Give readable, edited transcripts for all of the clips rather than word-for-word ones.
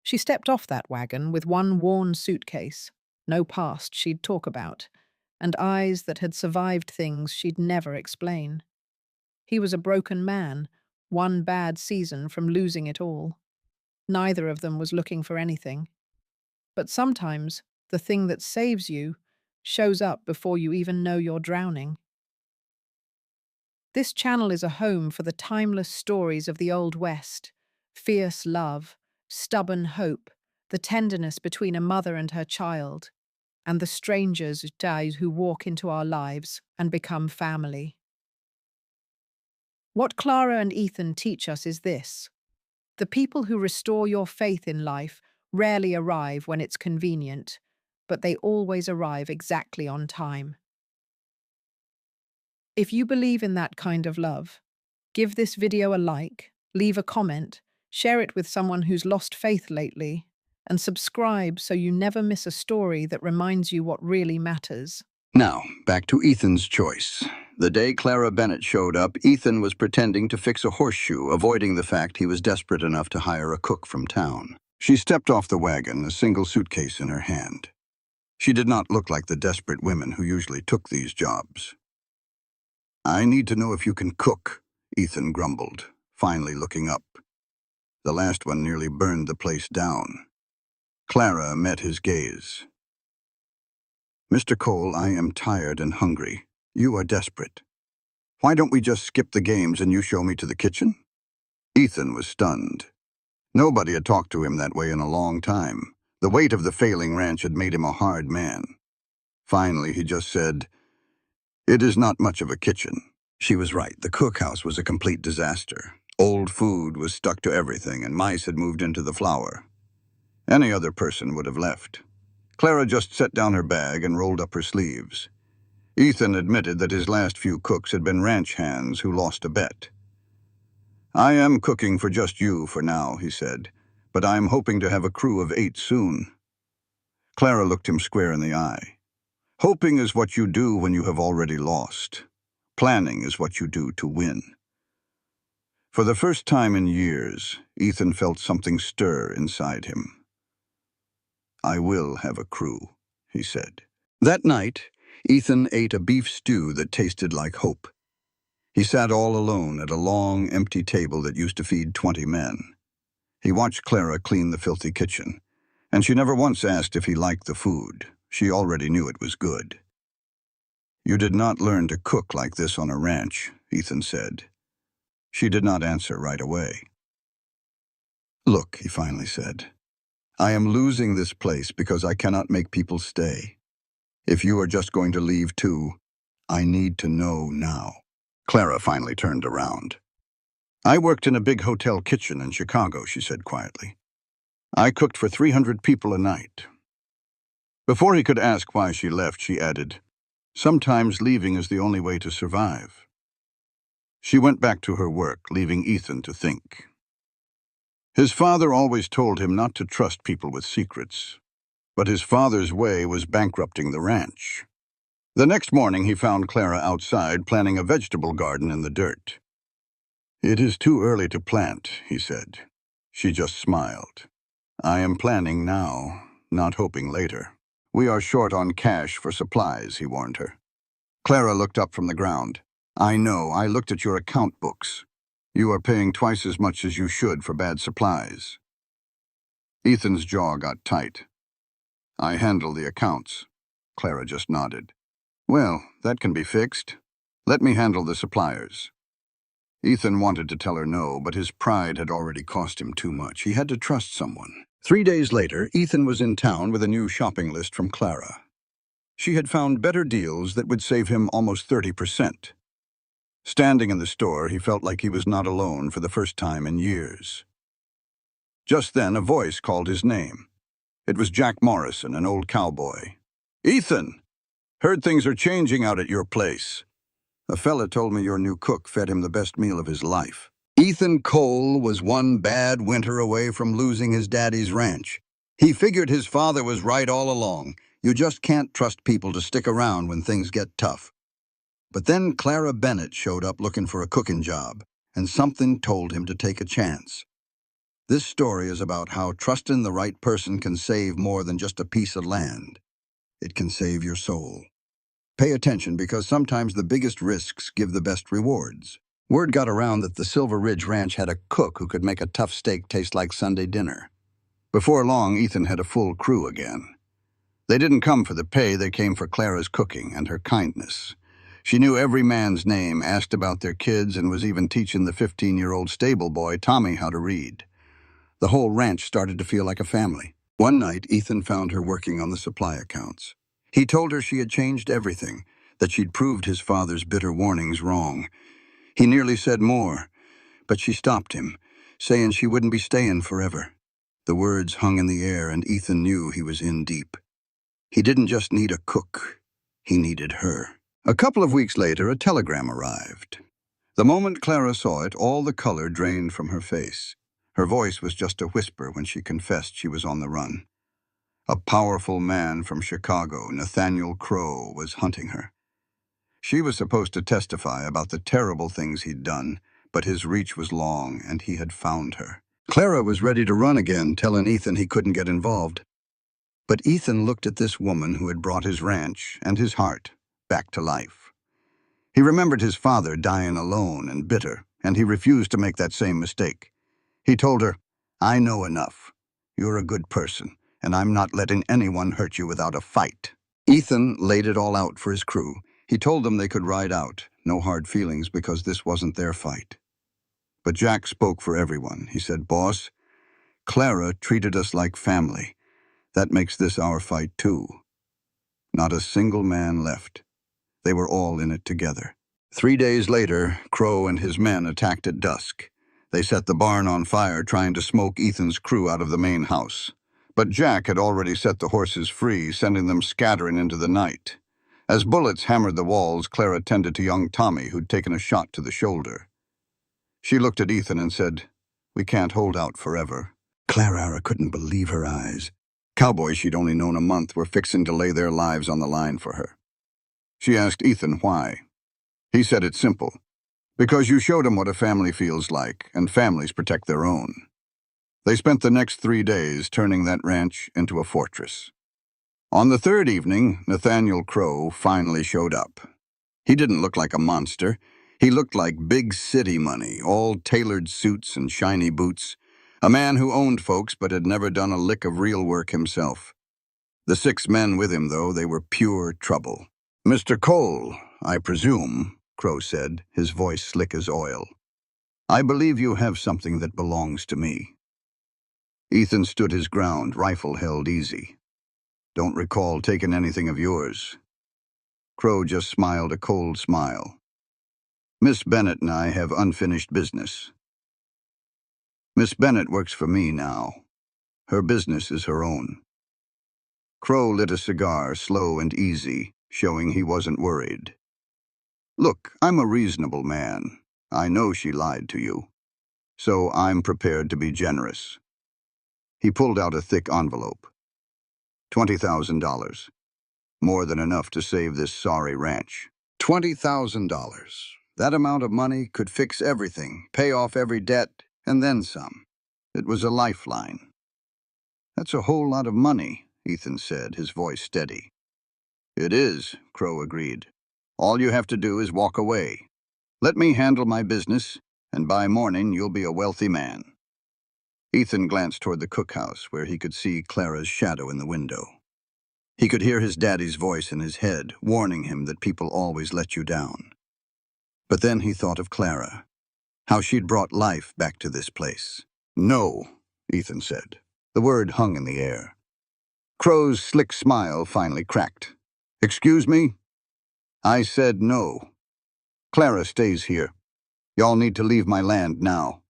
She stepped off that wagon with one worn suitcase, no past she'd talk about, and eyes that had survived things she'd never explain. He was a broken man, one bad season from losing it all. Neither of them was looking for anything. But sometimes, the thing that saves you shows up before you even know you're drowning. This channel is a home for the timeless stories of the Old West: fierce love, stubborn hope, the tenderness between a mother and her child, and the strangers who walk into our lives and become family. What Clara and Ethan teach us is this: the people who restore your faith in life rarely arrive when it's convenient, but they always arrive exactly on time. If you believe in that kind of love, give this video a like, leave a comment, share it with someone who's lost faith lately, and subscribe so you never miss a story that reminds you what really matters. Now, back to Ethan's choice. The day Clara Bennett showed up, Ethan was pretending to fix a horseshoe, avoiding the fact he was desperate enough to hire a cook from town. She stepped off the wagon, a single suitcase in her hand. She did not look like the desperate women who usually took these jobs. "I need to know if you can cook," Ethan grumbled, finally looking up. The last one nearly burned the place down. Clara met his gaze. "Mr. Cole, I am tired and hungry. You are desperate. Why don't we just skip the games and you show me to the kitchen?" Ethan was stunned. Nobody had talked to him that way in a long time. The weight of the failing ranch had made him a hard man. Finally, he just said, "It is not much of a kitchen." She was right. The cookhouse was a complete disaster. Old food was stuck to everything, and mice had moved into the flour. Any other person would have left. Clara just set down her bag and rolled up her sleeves. Ethan admitted that his last few cooks had been ranch hands who lost a bet. "I am cooking for just you for now," he said, "but I am hoping to have a crew of 8 soon." Clara looked him square in the eye. "Hoping is what you do when you have already lost. Planning is what you do to win." For the first time in years, Ethan felt something stir inside him. "I will have a crew," he said. That night, Ethan ate a beef stew that tasted like hope. He sat all alone at a long, empty table that used to feed 20 men. He watched Clara clean the filthy kitchen, and she never once asked if he liked the food. She already knew it was good. "You did not learn to cook like this on a ranch," Ethan said. She did not answer right away. "Look," he finally said, "I am losing this place because I cannot make people stay. If you are just going to leave too, I need to know now." Clara finally turned around. "I worked in a big hotel kitchen in Chicago," she said quietly. "I cooked for 300 people a night." Before he could ask why she left, she added, "Sometimes leaving is the only way to survive." She went back to her work, leaving Ethan to think. His father always told him not to trust people with secrets, but his father's way was bankrupting the ranch. The next morning, he found Clara outside planting a vegetable garden in the dirt. "It is too early to plant," he said. She just smiled. "I am planning now, not hoping later. We are short on cash for supplies," he warned her. Clara looked up from the ground. "I know, I looked at your account books. You are paying twice as much as you should for bad supplies." Ethan's jaw got tight. "I handle the accounts." Clara just nodded. "Well, that can be fixed. Let me handle the suppliers." Ethan wanted to tell her no, but his pride had already cost him too much. He had to trust someone. 3 days later, Ethan was in town with a new shopping list from Clara. She had found better deals that would save him almost 30%. Standing in the store, he felt like he was not alone for the first time in years. Just then, a voice called his name. It was Jack Morrison, an old cowboy. "Ethan! Heard things are changing out at your place. A fella told me your new cook fed him the best meal of his life." Ethan Cole was one bad winter away from losing his daddy's ranch. He figured his father was right all along. You just can't trust people to stick around when things get tough. But then Clara Bennett showed up looking for a cooking job, and something told him to take a chance. This story is about how trusting the right person can save more than just a piece of land. It can save your soul. Pay attention because sometimes the biggest risks give the best rewards. Word got around that the Silver Ridge Ranch had a cook who could make a tough steak taste like Sunday dinner. Before long, Ethan had a full crew again. They didn't come for the pay, they came for Clara's cooking and her kindness. She knew every man's name, asked about their kids, and was even teaching the 15-year-old stable boy, Tommy, how to read. The whole ranch started to feel like a family. One night, Ethan found her working on the supply accounts. He told her she had changed everything, that she'd proved his father's bitter warnings wrong. He nearly said more, but she stopped him, saying she wouldn't be staying forever. The words hung in the air, and Ethan knew he was in deep. He didn't just need a cook, he needed her. A couple of weeks later, a telegram arrived. The moment Clara saw it, all the color drained from her face. Her voice was just a whisper when she confessed she was on the run. A powerful man from Chicago, Nathaniel Crow, was hunting her. She was supposed to testify about the terrible things he'd done, but his reach was long, and he had found her. Clara was ready to run again, telling Ethan he couldn't get involved. But Ethan looked at this woman who had brought his ranch and his heart back to life. He remembered his father dying alone and bitter, and he refused to make that same mistake. He told her, "I know enough. You're a good person, and I'm not letting anyone hurt you without a fight." Ethan laid it all out for his crew. He told them they could ride out, no hard feelings because this wasn't their fight. But Jack spoke for everyone. He said, "Boss, Clara treated us like family. That makes this our fight too." Not a single man left. They were all in it together. 3 days later, Crow and his men attacked at dusk. They set the barn on fire, trying to smoke Ethan's crew out of the main house. But Jack had already set the horses free, sending them scattering into the night. As bullets hammered the walls, Clara tended to young Tommy, who'd taken a shot to the shoulder. She looked at Ethan and said, "We can't hold out forever." Clara couldn't believe her eyes. Cowboys she'd only known a month were fixing to lay their lives on the line for her. She asked Ethan why. He said it's simple. Because you showed him what a family feels like, and families protect their own. They spent the next 3 days turning that ranch into a fortress. On the third evening, Nathaniel Crow finally showed up. He didn't look like a monster. He looked like big city money, all tailored suits and shiny boots. A man who owned folks but had never done a lick of real work himself. The 6 men with him, though, they were pure trouble. "Mr. Cole, I presume," Crow said, his voice slick as oil. "I believe you have something that belongs to me." Ethan stood his ground, rifle held easy. "Don't recall taking anything of yours." Crow just smiled a cold smile. "Miss Bennett and I have unfinished business." "Miss Bennett works for me now. Her business is her own." Crow lit a cigar, slow and easy, showing he wasn't worried. "Look, I'm a reasonable man. I know she lied to you. So I'm prepared to be generous." He pulled out a thick envelope. $20,000. More than enough to save this sorry ranch. $20,000. That amount of money could fix everything, pay off every debt, and then some. It was a lifeline. "That's a whole lot of money," Ethan said, his voice steady. "It is," Crow agreed. "All you have to do is walk away. Let me handle my business, and by morning you'll be a wealthy man." Ethan glanced toward the cookhouse, where he could see Clara's shadow in the window. He could hear his daddy's voice in his head, warning him that people always let you down. But then he thought of Clara, how she'd brought life back to this place. "No," Ethan said. The word hung in the air. Crow's slick smile finally cracked. "Excuse me?" "I said no. Clara stays here. Y'all need to leave my land now."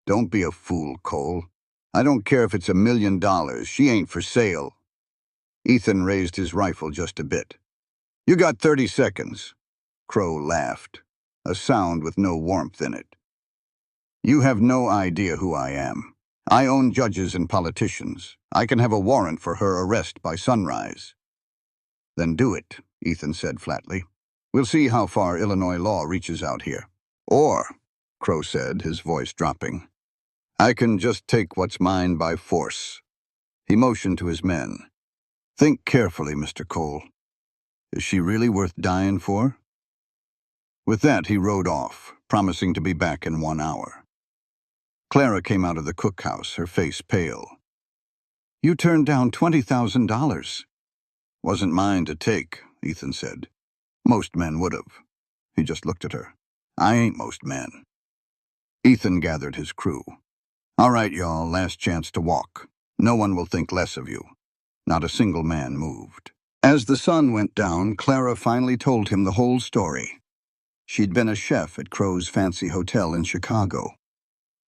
"Don't be a fool, Cole. I don't care if it's $1 million. She ain't for sale." Ethan raised his rifle just a bit. "You got 30 seconds. Crow laughed, a sound with no warmth in it. "You have no idea who I am. I own judges and politicians. I can have a warrant for her arrest by sunrise." "Then do it," Ethan said flatly. "We'll see how far Illinois law reaches out here." "Or," Crow said, his voice dropping, I can just take what's mine by force. He motioned to his men. Think carefully, Mr. Cole. Is she really worth dying for? With that, he rode off, promising to be back in 1 hour. Clara came out of the cookhouse, her face pale. You turned down $20,000. Wasn't mine to take, Ethan said. Most men would have. He just looked at her. I ain't most men. Ethan gathered his crew. All right, y'all, last chance to walk. No one will think less of you. Not a single man moved. As the sun went down, Clara finally told him the whole story. She'd been a chef at Crow's fancy hotel in Chicago.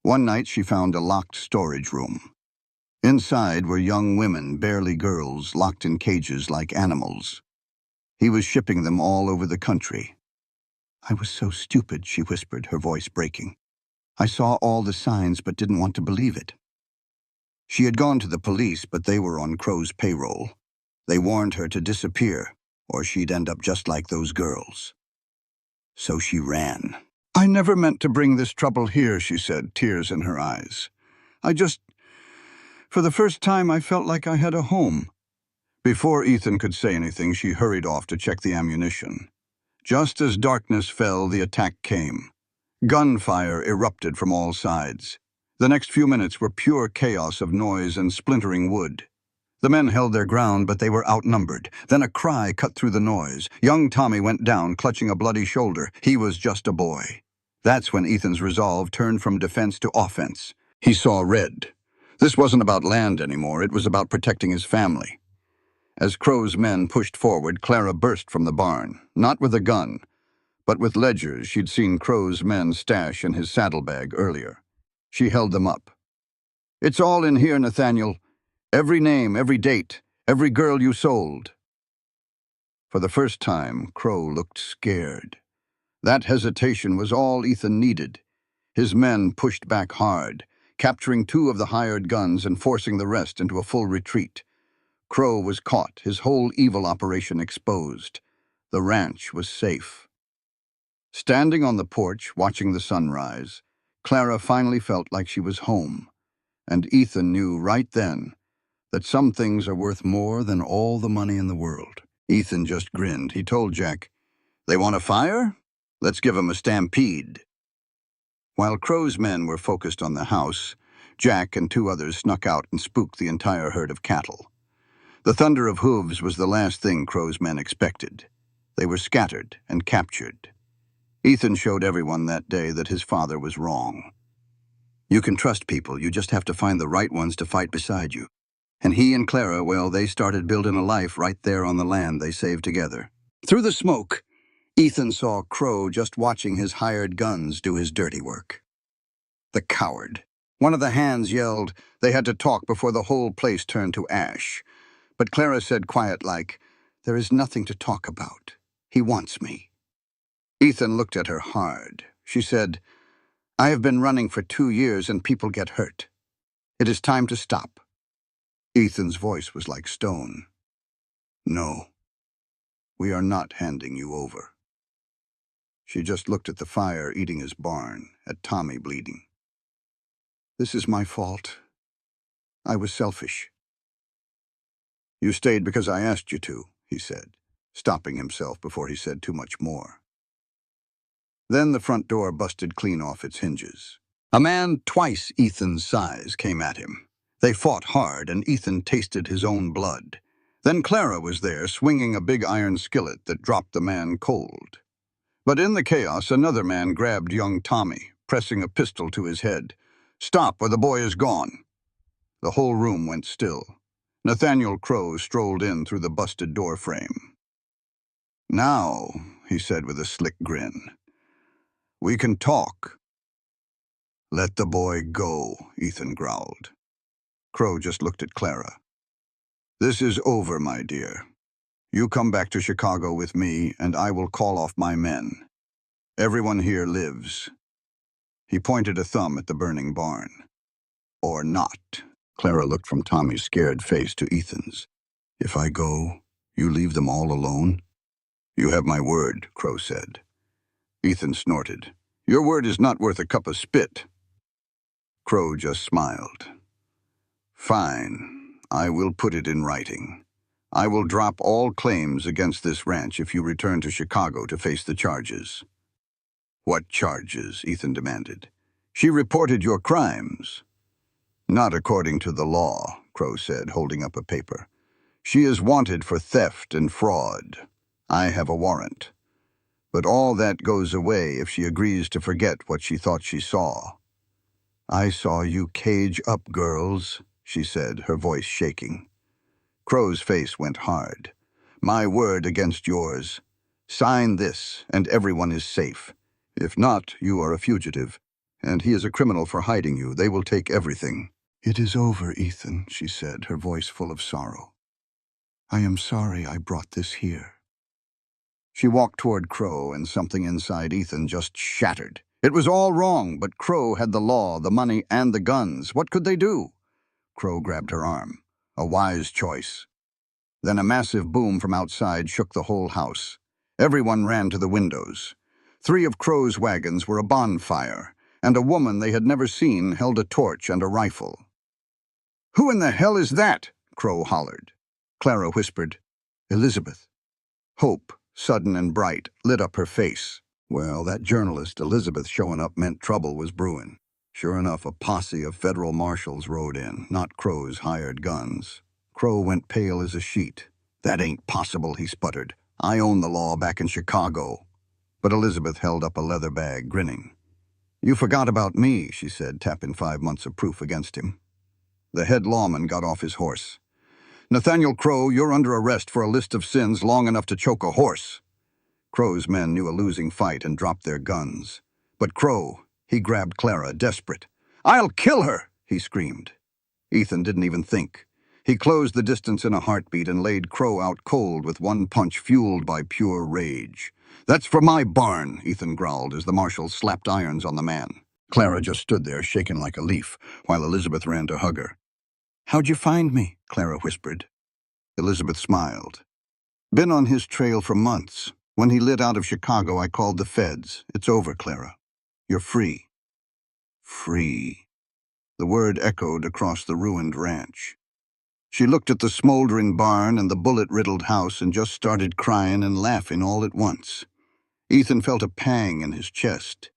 One night she found a locked storage room. Inside were young women, barely girls, locked in cages like animals. He was shipping them all over the country. I was so stupid, she whispered, her voice breaking. I saw all the signs but didn't want to believe it. She had gone to the police, but they were on Crow's payroll. They warned her to disappear, or she'd end up just like those girls. So she ran. I never meant to bring this trouble here, she said, tears in her eyes. For the first time, I felt like I had a home. Before Ethan could say anything, she hurried off to check the ammunition. Just as darkness fell, the attack came. Gunfire erupted from all sides. The next few minutes were pure chaos of noise and splintering wood. The men held their ground, but they were outnumbered. Then a cry cut through the noise. Young Tommy went down, clutching a bloody shoulder. He was just a boy. That's when Ethan's resolve turned from defense to offense. He saw red. This wasn't about land anymore. It was about protecting his family. As Crow's men pushed forward, Clara burst from the barn, not with a gun, but with ledgers she'd seen Crow's men stash in his saddlebag earlier. She held them up. It's all in here, Nathaniel. Every name, every date, every girl you sold. For the first time, Crow looked scared. That hesitation was all Ethan needed. His men pushed back hard, capturing 2 of the hired guns and forcing the rest into a full retreat. Crow was caught, his whole evil operation exposed. The ranch was safe. Standing on the porch, watching the sunrise, Clara finally felt like she was home. And Ethan knew right then that some things are worth more than all the money in the world. Ethan just grinned. He told Jack, "They want a fire? Let's give 'em a stampede." While Crow's men were focused on the house, Jack and 2 others snuck out and spooked the entire herd of cattle. The thunder of hooves was the last thing Crow's men expected. They were scattered and captured. Ethan showed everyone that day that his father was wrong. You can trust people, you just have to find the right ones to fight beside you. And he and Clara, well, they started building a life right there on the land they saved together. Through the smoke, Ethan saw Crow just watching his hired guns do his dirty work. The coward. One of the hands yelled they had to talk before the whole place turned to ash. But Clara said quiet like, "There is nothing to talk about. He wants me." Ethan looked at her hard. She said, "I have been running for 2 years and people get hurt. It is time to stop." Ethan's voice was like stone. "No, we are not handing you over." She just looked at the fire eating his barn, at Tommy bleeding. "This is my fault. I was selfish." "You stayed because I asked you to," he said, stopping himself before he said too much more. Then the front door busted clean off its hinges. A man twice Ethan's size came at him. They fought hard, and Ethan tasted his own blood. Then Clara was there, swinging a big iron skillet that dropped the man cold. But in the chaos, another man grabbed young Tommy, pressing a pistol to his head. "Stop, or the boy is gone." The whole room went still. Nathaniel Crow strolled in through the busted door frame. "Now," he said with a slick grin, "we can talk." "Let the boy go," Ethan growled. Crow just looked at Clara. "This is over, my dear. You come back to Chicago with me, and I will call off my men. Everyone here lives." He pointed a thumb at the burning barn. "Or not." Clara looked from Tommy's scared face to Ethan's. "If I go, you leave them all alone?" "You have my word," Crow said. Ethan snorted. "Your word is not worth a cup of spit." Crow just smiled. Fine, I will put it in writing. I will drop all claims against this ranch if you return to Chicago to face the charges. What charges? Ethan demanded. She reported your crimes. Not according to the law, Crow said, holding up a paper. She is wanted for theft and fraud. I have a warrant. But all that goes away if she agrees to forget what she thought she saw. I saw you cage up girls, she said, her voice shaking. Crow's face went hard. My word against yours. Sign this, and everyone is safe. If not, you are a fugitive, and he is a criminal for hiding you. They will take everything. It is over, Ethan, she said, her voice full of sorrow. I am sorry I brought this here. She walked toward Crow, and something inside Ethan just shattered. It was all wrong, but Crow had the law, the money, and the guns. What could they do? Crow grabbed her arm. A wise choice. Then a massive boom from outside shook the whole house. Everyone ran to the windows. 3 of Crow's wagons were a bonfire, and a woman they had never seen held a torch and a rifle. Who in the hell is that? Crow hollered. Clara whispered, Elizabeth. Hope, sudden and bright, lit up her face. Well, that journalist, Elizabeth, showing up meant trouble was brewing. Sure enough, a posse of federal marshals rode in, not Crow's hired guns. Crow went pale as a sheet. That ain't possible, he sputtered. I own the law back in Chicago. But Elizabeth held up a leather bag, grinning. You forgot about me, she said, tapping 5 months of proof against him. The head lawman got off his horse. Nathaniel Crow, you're under arrest for a list of sins long enough to choke a horse. Crow's men knew a losing fight and dropped their guns. But Crow, he grabbed Clara, desperate. I'll kill her, he screamed. Ethan didn't even think. He closed the distance in a heartbeat and laid Crow out cold with one punch fueled by pure rage. That's for my barn, Ethan growled as the marshal slapped irons on the man. Clara just stood there, shaken like a leaf, while Elizabeth ran to hug her. How'd you find me? Clara whispered. Elizabeth smiled. Been on his trail for months. When he lit out of Chicago, I called the feds. It's over, Clara. You're free. Free. The word echoed across the ruined ranch. She looked at the smoldering barn and the bullet-riddled house and just started crying and laughing all at once. Ethan felt a pang in his chest.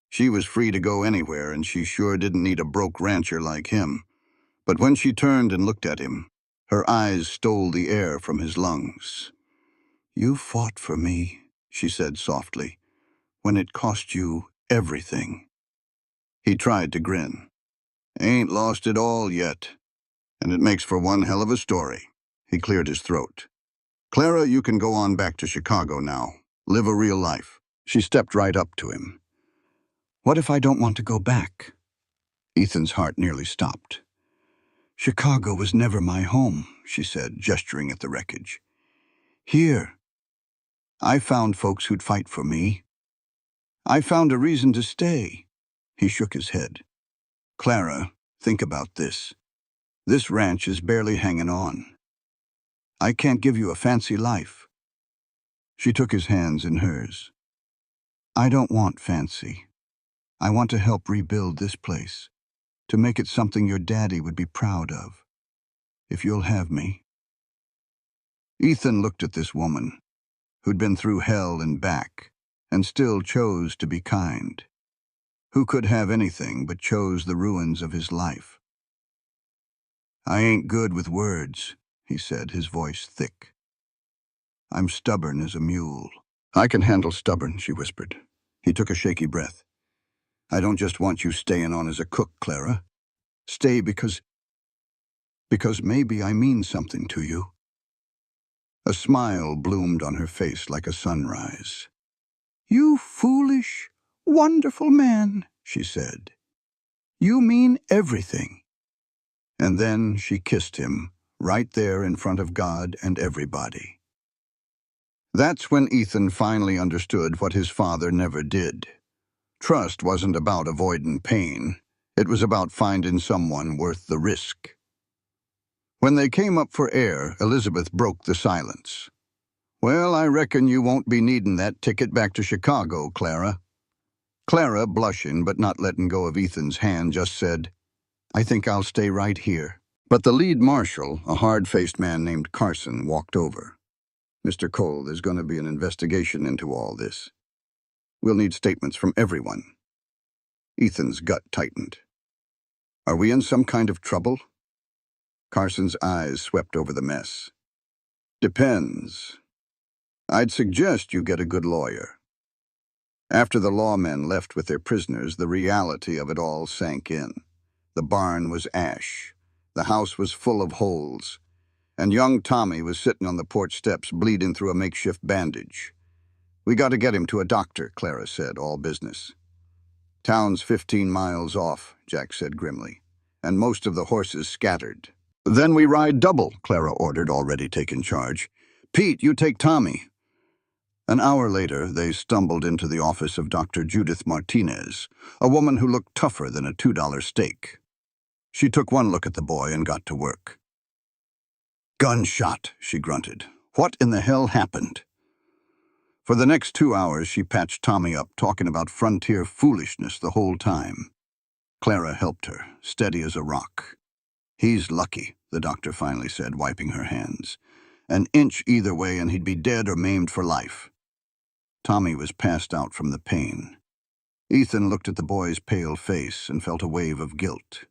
She was free to go anywhere, and she sure didn't need a broke rancher like him. But when she turned and looked at him, her eyes stole the air from his lungs. You fought for me, she said softly, when it cost you everything. He tried to grin. Ain't lost it all yet, and it makes for one hell of a story. He cleared his throat. Clara, you can go on back to Chicago now. Live a real life. She stepped right up to him. What if I don't want to go back? Ethan's heart nearly stopped. Chicago was never my home, she said, gesturing at the wreckage. Here, I found folks who'd fight for me. I found a reason to stay. He shook his head. Clara, think about this. This ranch is barely hanging on. I can't give you a fancy life. She took his hands in hers. I don't want fancy. I want to help rebuild this place, to make it something your daddy would be proud of. If you'll have me. Ethan looked at this woman, who'd been through hell and back, and still chose to be kind. Who could have anything but chose the ruins of his life? I ain't good with words, he said, his voice thick. I'm stubborn as a mule. I can handle stubborn, she whispered. He took a shaky breath. I don't just want you staying on as a cook, Clara. Stay because maybe I mean something to you. A smile bloomed on her face like a sunrise. You foolish, wonderful man, she said. You mean everything. And then she kissed him, right there in front of God and everybody. That's when Ethan finally understood what his father never did. Trust wasn't about avoiding pain. It was about finding someone worth the risk. When they came up for air, Elizabeth broke the silence. Well, I reckon you won't be needing that ticket back to Chicago, Clara. Clara, blushing but not letting go of Ethan's hand, just said, I think I'll stay right here. But the lead marshal, a hard-faced man named Carson, walked over. Mr. Cole, there's going to be an investigation into all this. We'll need statements from everyone. Ethan's gut tightened. Are we in some kind of trouble? Carson's eyes swept over the mess. Depends. I'd suggest you get a good lawyer. After the lawmen left with their prisoners, the reality of it all sank in. The barn was ash. The house was full of holes. And young Tommy was sitting on the porch steps, bleeding through a makeshift bandage. We got to get him to a doctor, Clara said, all business. Town's 15 miles off, Jack said grimly, and most of the horses scattered. Then we ride double, Clara ordered, already taking charge. Pete, you take Tommy. An hour later, they stumbled into the office of Dr. Judith Martinez, a woman who looked tougher than a $2 steak. She took one look at the boy and got to work. Gunshot, she grunted. What in the hell happened? For the next 2 hours, she patched Tommy up, talking about frontier foolishness the whole time. Clara helped her, steady as a rock. He's lucky, the doctor finally said, wiping her hands. An inch either way and he'd be dead or maimed for life. Tommy was passed out from the pain. Ethan looked at the boy's pale face and felt a wave of guilt.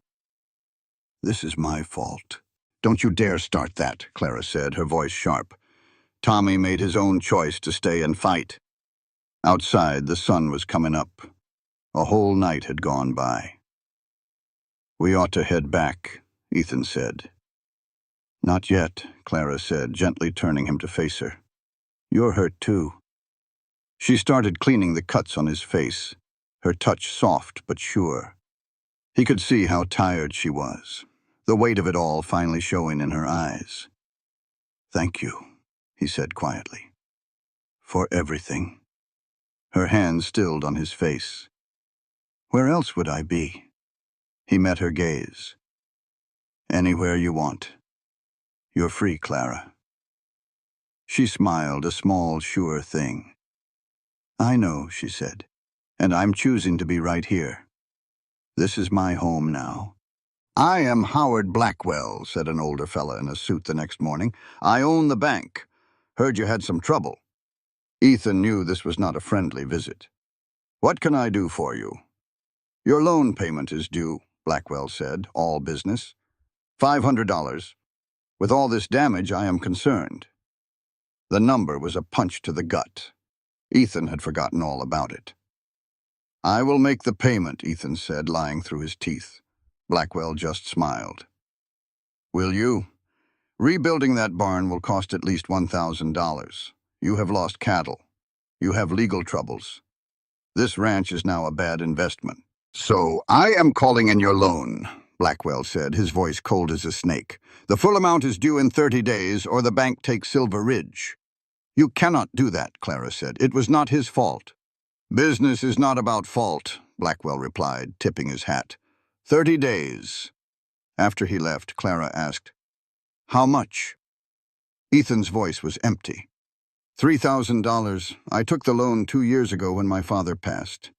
This is my fault. Don't you dare start that, Clara said, her voice sharp. Tommy made his own choice to stay and fight. Outside, the sun was coming up. A whole night had gone by. We ought to head back, Ethan said. Not yet, Clara said, gently turning him to face her. You're hurt too. She started cleaning the cuts on his face, her touch soft but sure. He could see how tired she was, the weight of it all finally showing in her eyes. Thank you, he said quietly. For everything. Her hands stilled on his face. Where else would I be? He met her gaze. Anywhere you want. You're free, Clara. She smiled, a small, sure thing. I know, she said, and I'm choosing to be right here. This is my home now. I am Howard Blackwell, said an older fella in a suit the next morning. I own the bank. Heard you had some trouble. Ethan knew this was not a friendly visit. What can I do for you? Your loan payment is due, Blackwell said, all business. $500. With all this damage, I am concerned. The number was a punch to the gut. Ethan had forgotten all about it. I will make the payment, Ethan said, lying through his teeth. Blackwell just smiled. Will you? Rebuilding that barn will cost at least $1,000. You have lost cattle. You have legal troubles. This ranch is now a bad investment. So I am calling in your loan, Blackwell said, his voice cold as a snake. The full amount is due in 30 days, or the bank takes Silver Ridge. You cannot do that, Clara said. It was not his fault. Business is not about fault, Blackwell replied, tipping his hat. 30 days. After he left, Clara asked, How much? Ethan's voice was empty. $3,000. I took the loan 2 years ago when my father passed.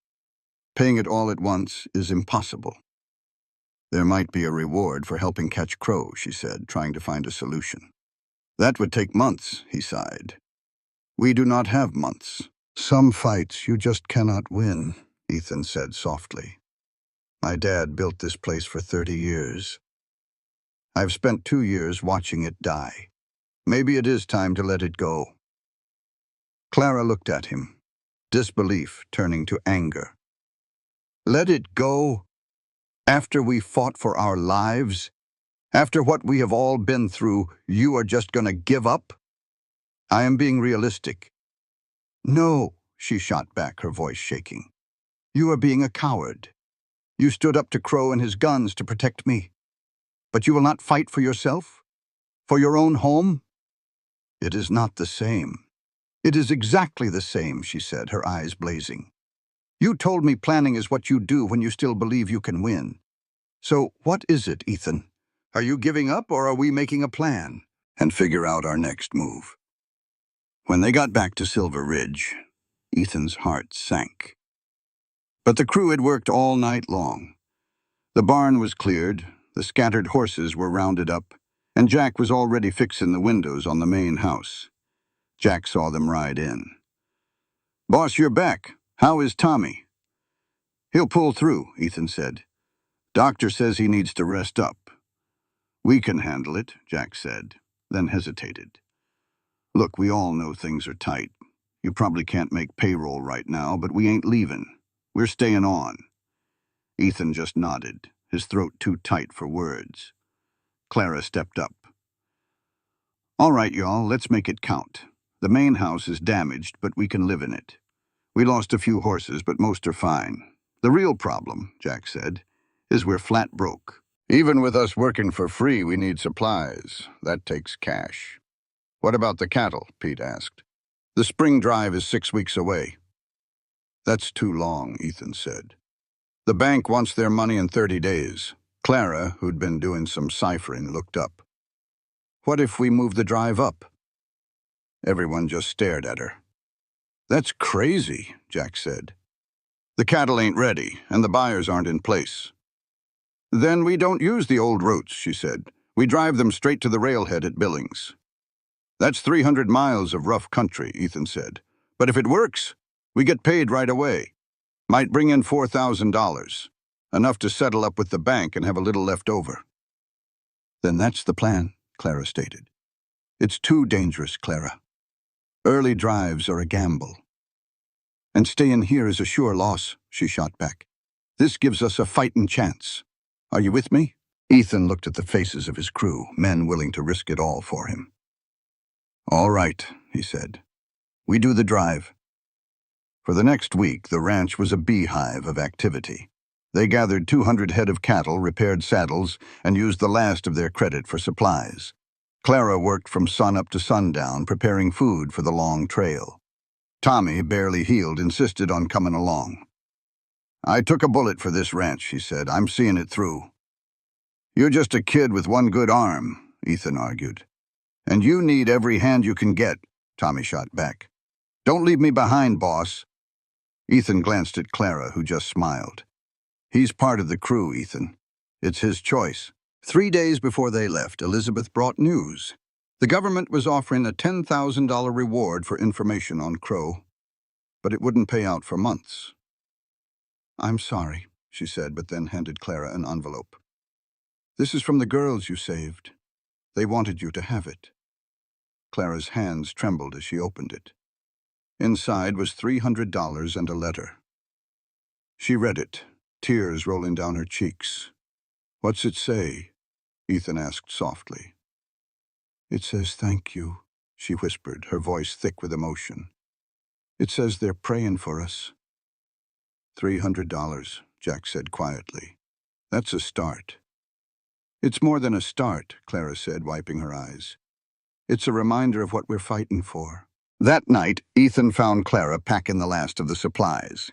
Paying it all at once is impossible. There might be a reward for helping catch Crow, she said, trying to find a solution. That would take months, he sighed. We do not have months. Some fights you just cannot win, Ethan said softly. My dad built this place for 30 years. I've spent 2 years watching it die. Maybe it is time to let it go. Clara looked at him, disbelief turning to anger. Let it go? After we fought for our lives? After what we have all been through, you are just going to give up? I am being realistic. No, she shot back, her voice shaking. You are being a coward. You stood up to Crow and his guns to protect me. But you will not fight for yourself? For your own home? It is not the same. It is exactly the same, she said, her eyes blazing. You told me planning is what you do when you still believe you can win. So what is it, Ethan? Are you giving up or are we making a plan? And figure out our next move. When they got back to Silver Ridge, Ethan's heart sank. But the crew had worked all night long. The barn was cleared, The scattered horses were rounded up, and Jack was already fixing the windows on the main house. Jack saw them ride in. "Boss, you're back. How is Tommy?" "He'll pull through," Ethan said. "Doctor says he needs to rest up." "We can handle it," Jack said, then hesitated. "Look, we all know things are tight. You probably can't make payroll right now, but we ain't leaving. We're staying on." Ethan just nodded, his throat too tight for words. Clara stepped up. "All right, y'all, let's make it count. The main house is damaged, but we can live in it. We lost a few horses, but most are fine. The real problem," Jack said, "is we're flat broke. Even with us working for free, we need supplies. That takes cash." "What about the cattle?" Pete asked. "The spring drive is 6 weeks away." "That's too long," Ethan said. "The bank wants their money in 30 days. Clara, who'd been doing some ciphering, looked up. "What if we move the drive up?" Everyone just stared at her. "That's crazy," Jack said. "The cattle ain't ready, and the buyers aren't in place." "Then we don't use the old routes," she said. "We drive them straight to the railhead at Billings." "That's 300 miles of rough country," Ethan said. "But if it works, we get paid right away. Might bring in $4,000, enough to settle up with the bank and have a little left over." "Then that's the plan," Clara stated. "It's too dangerous, Clara. Early drives are a gamble. And staying here is a sure loss," she shot back. "This gives us a fighting chance. Are you with me?" Ethan looked at the faces of his crew, men willing to risk it all for him. "All right," he said. "We do the drive." For the next week, the ranch was a beehive of activity. They gathered 200 head of cattle, repaired saddles, and used the last of their credit for supplies. Clara worked from sunup to sundown, preparing food for the long trail. Tommy, barely healed, insisted on coming along. "I took a bullet for this ranch," he said. "I'm seeing it through." "You're just a kid with one good arm," Ethan argued. "And you need every hand you can get," Tommy shot back. "Don't leave me behind, boss." Ethan glanced at Clara, who just smiled. "He's part of the crew, Ethan. It's his choice." 3 days before they left, Elizabeth brought news. The government was offering a $10,000 reward for information on Crow, but it wouldn't pay out for months. "I'm sorry," she said, but then handed Clara an envelope. "This is from the girls you saved. They wanted you to have it." Clara's hands trembled as she opened it. Inside was $300 and a letter. She read it, tears rolling down her cheeks. "What's it say?" Ethan asked softly. "It says thank you," she whispered, her voice thick with emotion. "It says they're praying for us." $300, Jack said quietly. "That's a start." "It's more than a start," Clara said, wiping her eyes. "It's a reminder of what we're fighting for." That night, Ethan found Clara packing the last of the supplies.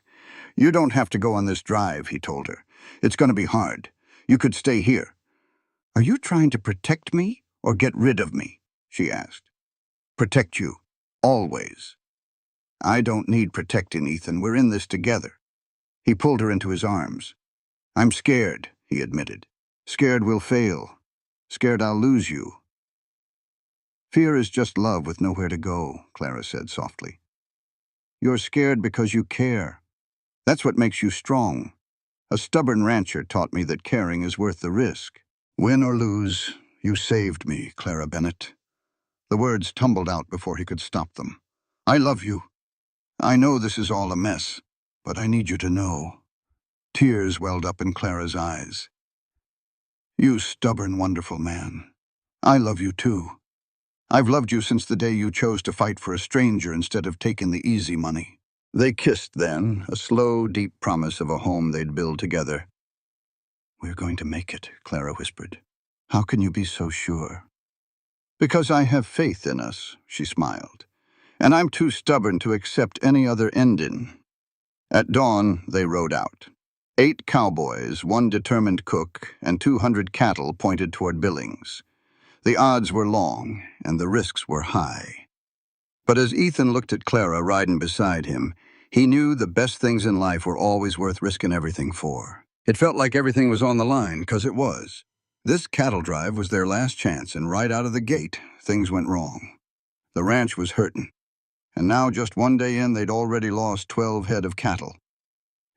"You don't have to go on this drive," he told her. "It's going to be hard. You could stay here." "Are you trying to protect me or get rid of me?" she asked. "Protect you. Always." "I don't need protecting, Ethan. We're in this together." He pulled her into his arms. "I'm scared," he admitted. "Scared we'll fail. Scared I'll lose you." "Fear is just love with nowhere to go," Clara said softly. "You're scared because you care. That's what makes you strong. A stubborn rancher taught me that caring is worth the risk." "Win or lose, you saved me, Clara Bennett." The words tumbled out before he could stop them. "I love you. I know this is all a mess, but I need you to know." Tears welled up in Clara's eyes. "You stubborn, wonderful man. I love you too. I've loved you since the day you chose to fight for a stranger instead of taking the easy money." They kissed then, a slow, deep promise of a home they'd build together. "We're going to make it," Clara whispered. "How can you be so sure?" "Because I have faith in us," she smiled. "And I'm too stubborn to accept any other ending." At dawn, they rode out. 8 cowboys, 1 determined cook, and 200 cattle pointed toward Billings. The odds were long, and the risks were high. But as Ethan looked at Clara riding beside him, he knew the best things in life were always worth risking everything for. It felt like everything was on the line, 'cause it was. This cattle drive was their last chance, and right out of the gate, things went wrong. The ranch was hurtin', and now just one day in, they'd already lost 12 head of cattle.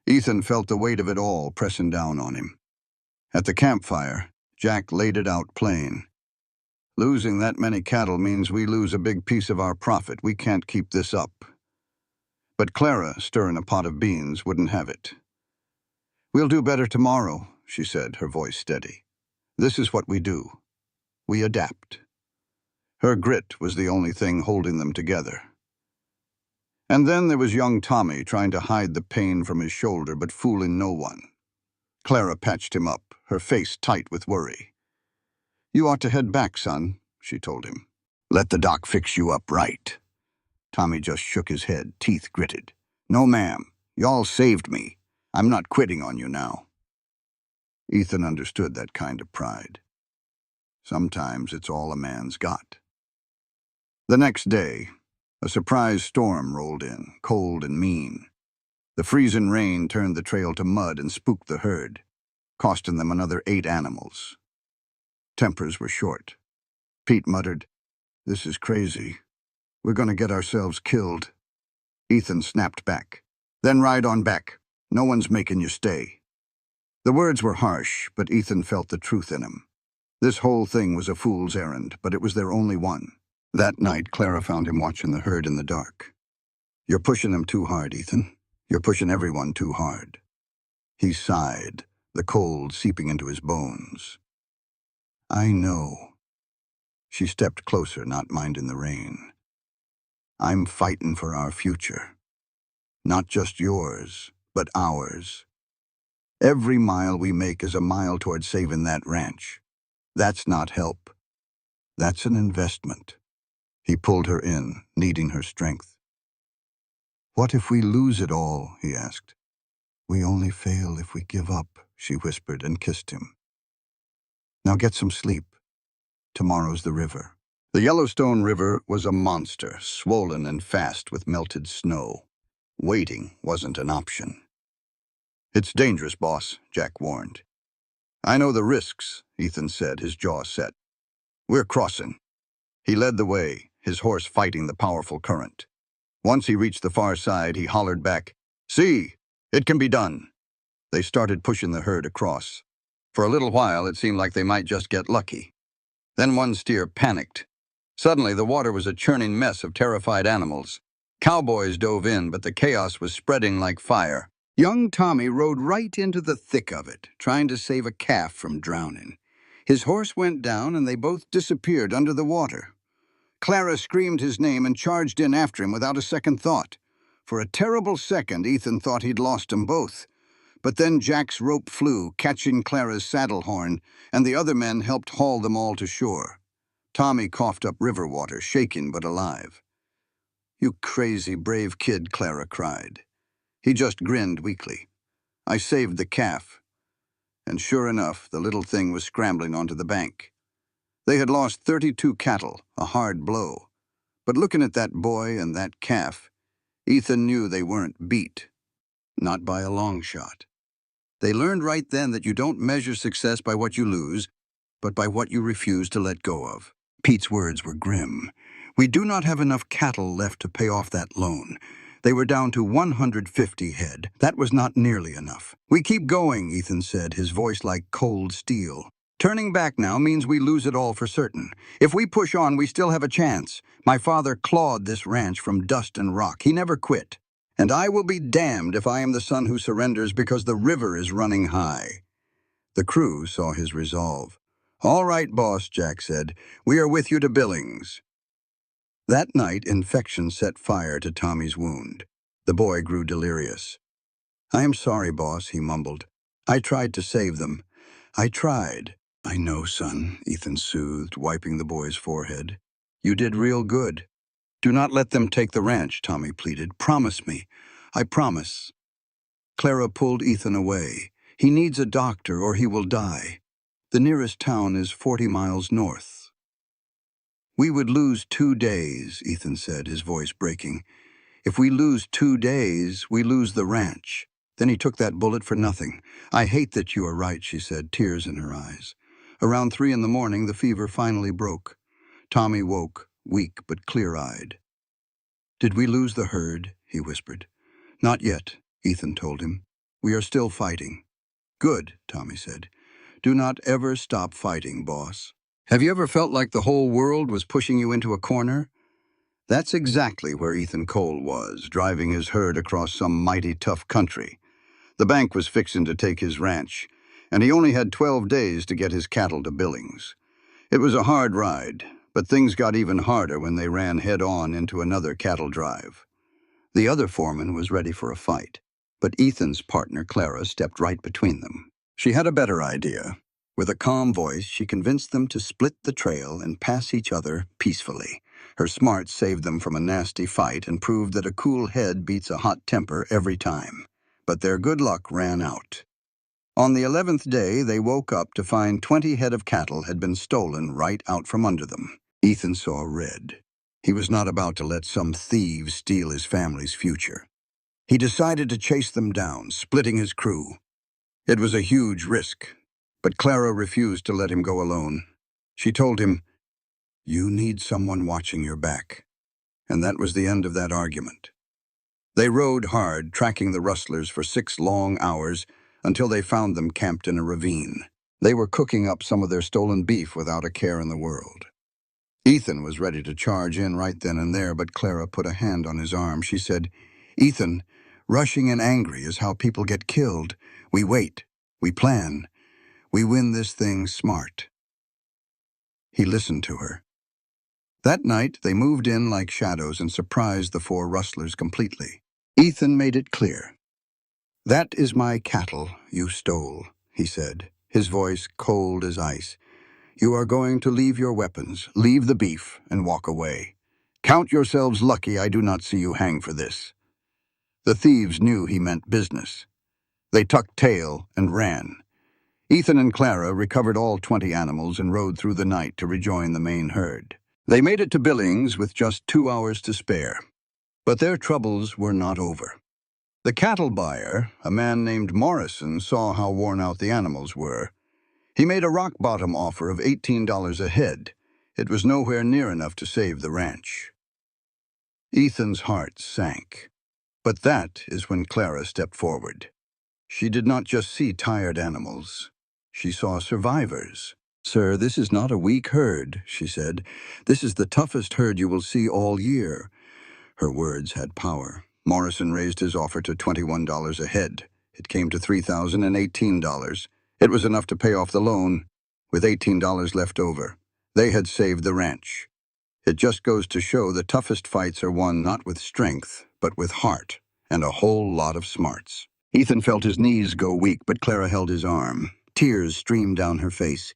Ethan felt the weight of it all pressing down on him. At the campfire, Jack laid it out plain. Losing that many cattle means we lose a big piece of our profit. We can't keep this up. But Clara, stirring a pot of beans, wouldn't have it. "We'll do better tomorrow," she said, her voice steady. "This is what we do. We adapt." Her grit was the only thing holding them together. And then there was young Tommy trying to hide the pain from his shoulder but fooling no one. Clara patched him up, her face tight with worry. "You ought to head back, son," she told him. "Let the doc fix you up right." Tommy just shook his head, teeth gritted. "No, ma'am. Y'all saved me. I'm not quitting on you now." Ethan understood that kind of pride. Sometimes it's all a man's got. The next day, a surprise storm rolled in, cold and mean. The freezing rain turned the trail to mud and spooked the herd, costing them another 8 animals. Tempers were short. Pete muttered, "This is crazy. We're going to get ourselves killed." Ethan snapped back. "Then ride on back. No one's making you stay." The words were harsh, but Ethan felt the truth in them. This whole thing was a fool's errand, but it was their only one. That night, Clara found him watching the herd in the dark. "You're pushing them too hard, Ethan. You're pushing everyone too hard." He sighed, the cold seeping into his bones. "I know." She stepped closer, not minding the rain. "I'm fighting for our future. Not just yours, but ours. Every mile we make is a mile toward saving that ranch. That's not help. That's an investment." He pulled her in, needing her strength. "What if we lose it all?" he asked. "We only fail if we give up," she whispered and kissed him. "Now get some sleep. Tomorrow's the river." The Yellowstone River was a monster, swollen and fast with melted snow. Waiting wasn't an option. "It's dangerous, boss," Jack warned. "I know the risks," Ethan said, his jaw set. "We're crossing." He led the way, his horse fighting the powerful current. Once he reached the far side, he hollered back, "See, it can be done." They started pushing the herd across. For a little while, it seemed like they might just get lucky. Then one steer panicked. Suddenly, the water was a churning mess of terrified animals. Cowboys dove in, but the chaos was spreading like fire. Young Tommy rode right into the thick of it, trying to save a calf from drowning. His horse went down, and they both disappeared under the water. Clara screamed his name and charged in after him without a second thought. For a terrible second, Ethan thought he'd lost them both. But then Jack's rope flew, catching Clara's saddle horn, and the other men helped haul them all to shore. Tommy coughed up river water, shaking but alive. "You crazy, brave kid," Clara cried. He just grinned weakly. "I saved the calf." And sure enough, the little thing was scrambling onto the bank. They had lost 32 cattle, a hard blow. But looking at that boy and that calf, Ethan knew they weren't beat. Not by a long shot. They learned right then that you don't measure success by what you lose, but by what you refuse to let go of. Pete's words were grim. "We do not have enough cattle left to pay off that loan." They were down to 150 head. That was not nearly enough. "We keep going," Ethan said, his voice like cold steel. "Turning back now means we lose it all for certain. If we push on, we still have a chance. My father clawed this ranch from dust and rock. He never quit. And I will be damned if I am the son who surrenders because the river is running high." The crew saw his resolve. "All right, boss," Jack said. "We are with you to Billings." That night, infection set fire to Tommy's wound. The boy grew delirious. "I am sorry, boss," he mumbled. "I tried to save them. I tried." "I know, son," Ethan soothed, wiping the boy's forehead. "You did real good." "Do not let them take the ranch," Tommy pleaded. "Promise me." "I promise." Clara pulled Ethan away. "He needs a doctor or he will die. The nearest town is 40 miles north." "We would lose 2 days," Ethan said, his voice breaking. "If we lose 2 days, we lose the ranch." Then he took that bullet for nothing. "I hate that you are right," she said, tears in her eyes. Around 3 in the morning, the fever finally broke. Tommy woke, weak but clear-eyed. "Did we lose the herd?" he whispered. "Not yet," Ethan told him. "We are still fighting." "Good," Tommy said. "Do not ever stop fighting, boss." Have you ever felt like the whole world was pushing you into a corner? That's exactly where Ethan Cole was, driving his herd across some mighty tough country. The bank was fixing to take his ranch, and he only had 12 days to get his cattle to Billings. It was a hard ride, but things got even harder when they ran head-on into another cattle drive. The other foreman was ready for a fight, but Ethan's partner, Clara, stepped right between them. She had a better idea. With a calm voice, she convinced them to split the trail and pass each other peacefully. Her smarts saved them from a nasty fight and proved that a cool head beats a hot temper every time. But their good luck ran out. On the 11th day, they woke up to find 20 head of cattle had been stolen right out from under them. Ethan saw red. He was not about to let some thieves steal his family's future. He decided to chase them down, splitting his crew. It was a huge risk, but Clara refused to let him go alone. She told him, "You need someone watching your back." And that was the end of that argument. They rode hard, tracking the rustlers for 6 long hours until they found them camped in a ravine. They were cooking up some of their stolen beef without a care in the world. Ethan was ready to charge in right then and there, but Clara put a hand on his arm. She said, "Ethan, rushing in angry is how people get killed. We wait. We plan. We win this thing smart." He listened to her. That night, they moved in like shadows and surprised the 4 rustlers completely. Ethan made it clear. "That is my cattle you stole," he said, his voice cold as ice. "You are going to leave your weapons, leave the beef, and walk away. Count yourselves lucky I do not see you hang for this." The thieves knew he meant business. They tucked tail and ran. Ethan and Clara recovered all 20 animals and rode through the night to rejoin the main herd. They made it to Billings with just 2 hours to spare. But their troubles were not over. The cattle buyer, a man named Morrison, saw how worn out the animals were. He made a rock-bottom offer of $18 a head. It was nowhere near enough to save the ranch. Ethan's heart sank. But that is when Clara stepped forward. She did not just see tired animals. She saw survivors. "Sir, this is not a weak herd," she said. "This is the toughest herd you will see all year." Her words had power. Morrison raised his offer to $21 a head. It came to $3,018. It was enough to pay off the loan, with $18 left over. They had saved the ranch. It just goes to show the toughest fights are won not with strength, but with heart, and a whole lot of smarts. Ethan felt his knees go weak, but Clara held his arm. Tears streamed down her face.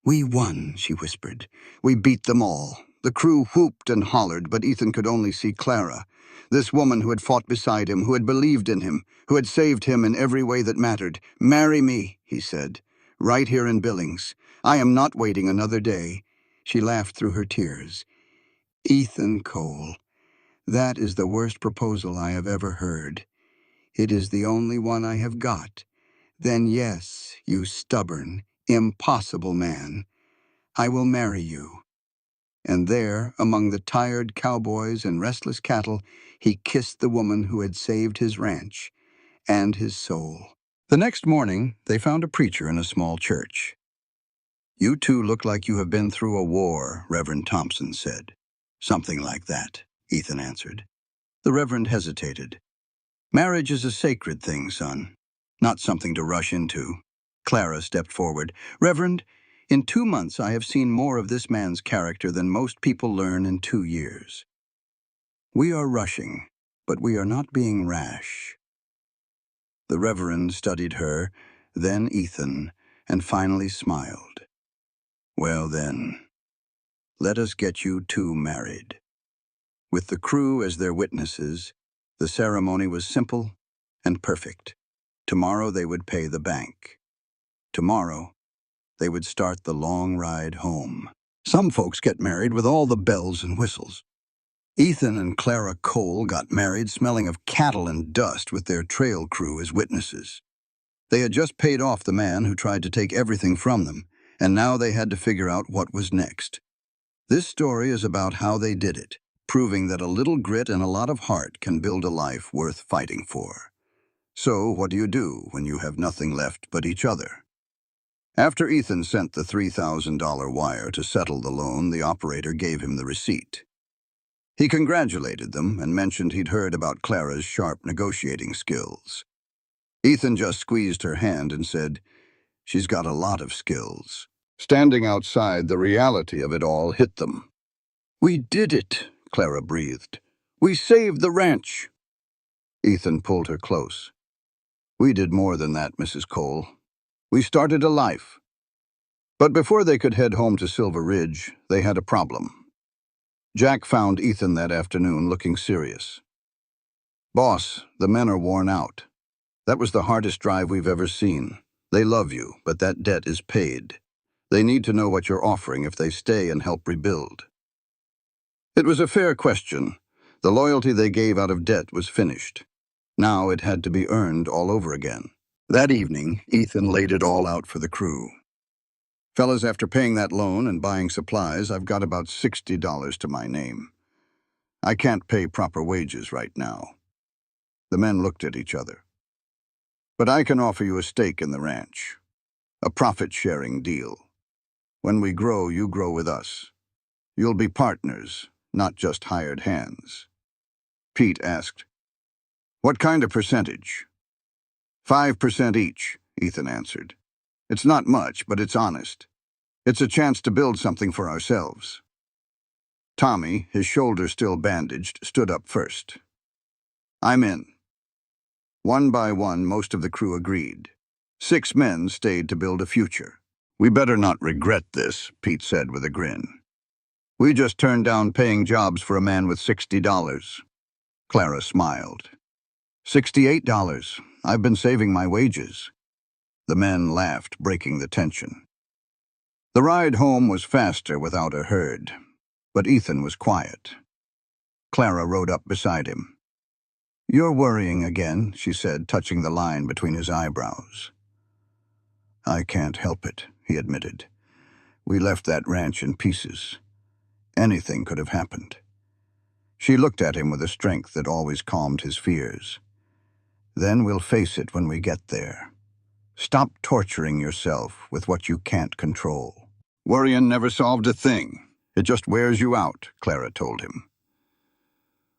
"We won," she whispered. "We beat them all." The crew whooped and hollered, but Ethan could only see Clara, this woman who had fought beside him, who had believed in him, who had saved him in every way that mattered. "Marry me," he said, "right here in Billings. I am not waiting another day." She laughed through her tears. "Ethan Cole, that is the worst proposal I have ever heard. It is the only one I have got. Then yes, you stubborn, impossible man, I will marry you." And there, among the tired cowboys and restless cattle, he kissed the woman who had saved his ranch and his soul. The next morning, they found a preacher in a small church. "You two look like you have been through a war," Reverend Thompson said. "Something like that," Ethan answered. The Reverend hesitated. "Marriage is a sacred thing, son, not something to rush into." Clara stepped forward. "Reverend, in 2 months I have seen more of this man's character than most people learn in 2 years. We are rushing, but we are not being rash." The Reverend studied her, then Ethan, and finally smiled. "Well then, let us get you two married." With the crew as their witnesses, the ceremony was simple and perfect. Tomorrow they would pay the bank. Tomorrow, they would start the long ride home. Some folks get married with all the bells and whistles. Ethan and Clara Cole got married smelling of cattle and dust with their trail crew as witnesses. They had just paid off the man who tried to take everything from them, and now they had to figure out what was next. This story is about how they did it, proving that a little grit and a lot of heart can build a life worth fighting for. So, what do you do when you have nothing left but each other? After Ethan sent the $3,000 wire to settle the loan, the operator gave him the receipt. He congratulated them and mentioned he'd heard about Clara's sharp negotiating skills. Ethan just squeezed her hand and said, "She's got a lot of skills." Standing outside, the reality of it all hit them. "We did it," Clara breathed. "We saved the ranch." Ethan pulled her close. "We did more than that, Mrs. Cole. We started a life." But before they could head home to Silver Ridge, they had a problem. Jack found Ethan that afternoon looking serious. "Boss, the men are worn out. That was the hardest drive we've ever seen. They love you, but that debt is paid. They need to know what you're offering if they stay and help rebuild." It was a fair question. The loyalty they gave out of debt was finished. Now it had to be earned all over again. That evening, Ethan laid it all out for the crew. "Fellas, after paying that loan and buying supplies, I've got about $60 to my name. I can't pay proper wages right now." The men looked at each other. "But I can offer you a stake in the ranch. A profit-sharing deal. When we grow, you grow with us. You'll be partners, not just hired hands." Pete asked, "What kind of percentage?" 5% each," Ethan answered. "It's not much, but it's honest. It's a chance to build something for ourselves." Tommy, his shoulder still bandaged, stood up first. "I'm in." One by one, most of the crew agreed. 6 men stayed to build a future. "We better not regret this," Pete said with a grin. "We just turned down paying jobs for a man with $60. Clara smiled. $68. I've been saving my wages." The men laughed, breaking the tension. The ride home was faster without a herd, but Ethan was quiet. Clara rode up beside him. "You're worrying again," she said, touching the line between his eyebrows. "I can't help it," he admitted. "We left that ranch in pieces. Anything could have happened." She looked at him with a strength that always calmed his fears. "Then we'll face it when we get there. Stop torturing yourself with what you can't control." "Worrying never solved a thing. It just wears you out," Clara told him.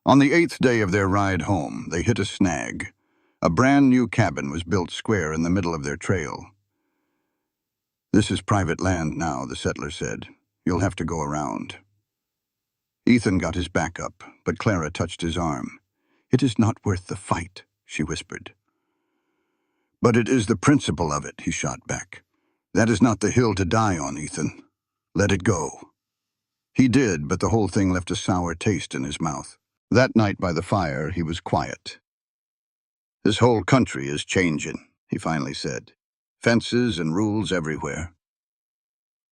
On the 8th day of their ride home, they hit a snag. A brand new cabin was built square in the middle of their trail. "This is private land now," the settler said. "You'll have to go around." Ethan got his back up, but Clara touched his arm. "It is not worth the fight," she whispered. "But it is the principle of it," he shot back. "That is not the hill to die on, Ethan. Let it go." He did, but the whole thing left a sour taste in his mouth. That night by the fire, he was quiet. "This whole country is changing," he finally said. "Fences and rules everywhere."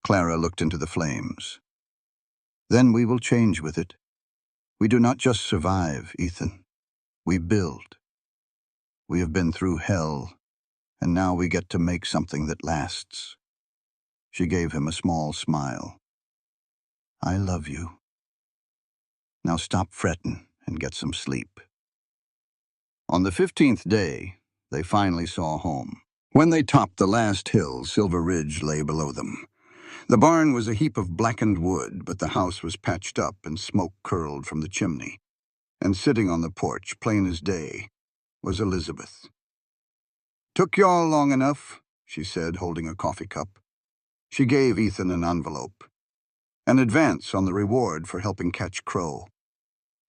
Clara looked into the flames. "Then we will change with it. We do not just survive, Ethan. We build. We have been through hell, and now we get to make something that lasts." She gave him a small smile. "I love you. Now stop fretting and get some sleep." On the 15th day, they finally saw home. When they topped the last hill, Silver Ridge lay below them. The barn was a heap of blackened wood, but the house was patched up and smoke curled from the chimney. And sitting on the porch, plain as day, was Elizabeth. "Took y'all long enough," she said, holding a coffee cup. She gave Ethan an envelope. An advance on the reward for helping catch Crow.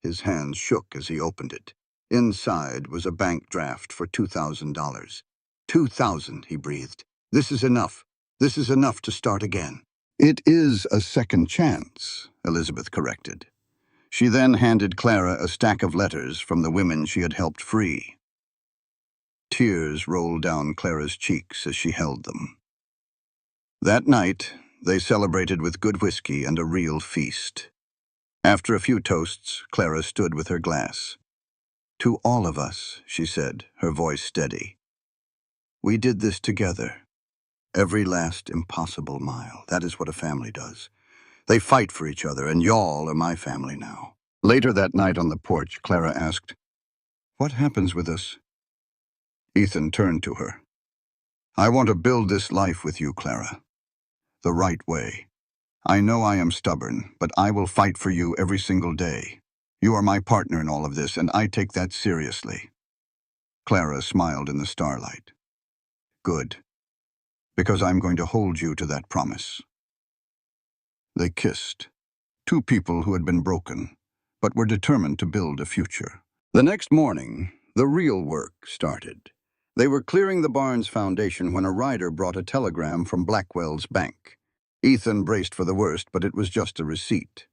His hands shook as he opened it. Inside was a bank draft for $2,000. "2,000, he breathed. "This is enough. This is enough to start again." "It is a second chance," Elizabeth corrected. She then handed Clara a stack of letters from the women she had helped free. Tears rolled down Clara's cheeks as she held them. That night, they celebrated with good whiskey and a real feast. After a few toasts, Clara stood with her glass. "To all of us," she said, her voice steady. "We did this together. Every last impossible mile. That is what a family does. They fight for each other, and y'all are my family now. Later that night on the porch, Clara asked, "What happens with us?" Ethan turned to her. "I want to build this life with you, Clara. The right way. I know I am stubborn, but I will fight for you every single day. You are my partner in all of this, and I take that seriously." Clara smiled in the starlight. "Good, because I'm going to hold you to that promise." They kissed. Two people who had been broken, but were determined to build a future. The next morning, the real work started. They were clearing the barn's foundation when a rider brought a telegram from Blackwell's bank. Ethan braced for the worst, but it was just a receipt.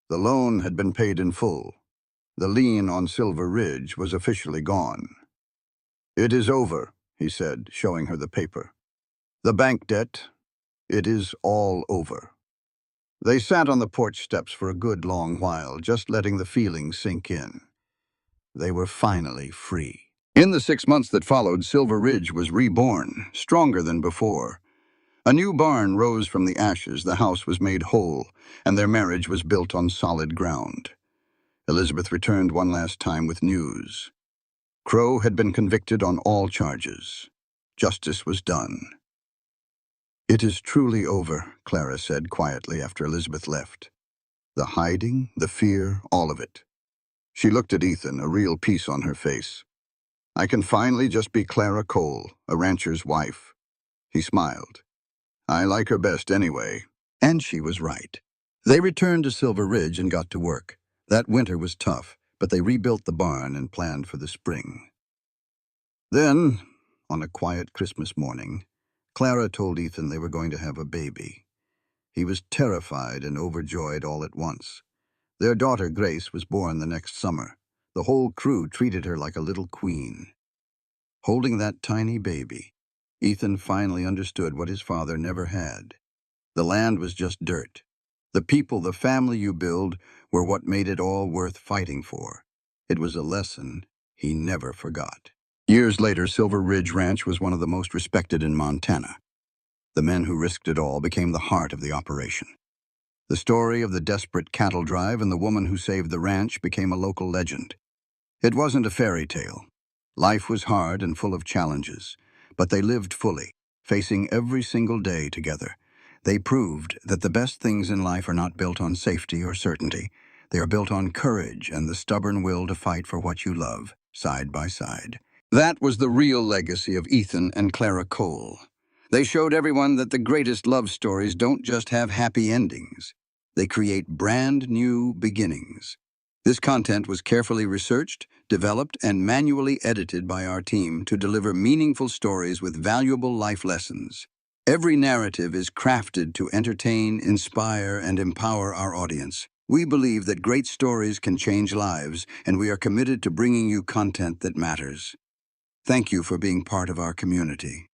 The loan had been paid in full. The lien on Silver Ridge was officially gone. "It is over," he said, showing her the paper. "The bank debt, it is all over." They sat on the porch steps for a good long while, just letting the feeling sink in. They were finally free. In the 6 months that followed, Silver Ridge was reborn, stronger than before. A new barn rose from the ashes, the house was made whole, and their marriage was built on solid ground. Elizabeth returned one last time with news. Crow had been convicted on all charges. Justice was done. "It is truly over," Clara said quietly after Elizabeth left. "The hiding, the fear, all of it." She looked at Ethan, a real peace on her face. "I can finally just be Clara Cole, a rancher's wife." He smiled. "I like her best anyway." And she was right. They returned to Silver Ridge and got to work. That winter was tough, but they rebuilt the barn and planned for the spring. Then, on a quiet Christmas morning, Clara told Ethan they were going to have a baby. He was terrified and overjoyed all at once. Their daughter, Grace, was born the next summer. The whole crew treated her like a little queen. Holding that tiny baby, Ethan finally understood what his father never had. The land was just dirt. The people, the family you build, were what made it all worth fighting for. It was a lesson he never forgot. Years later, Silver Ridge Ranch was one of the most respected in Montana. The men who risked it all became the heart of the operation. The story of the desperate cattle drive and the woman who saved the ranch became a local legend. It wasn't a fairy tale. Life was hard and full of challenges, but they lived fully, facing every single day together. They proved that the best things in life are not built on safety or certainty. They are built on courage and the stubborn will to fight for what you love, side by side. That was the real legacy of Ethan and Clara Cole. They showed everyone that the greatest love stories don't just have happy endings. They create brand new beginnings. This content was carefully researched, developed, and manually edited by our team to deliver meaningful stories with valuable life lessons. Every narrative is crafted to entertain, inspire, and empower our audience. We believe that great stories can change lives, and we are committed to bringing you content that matters. Thank you for being part of our community.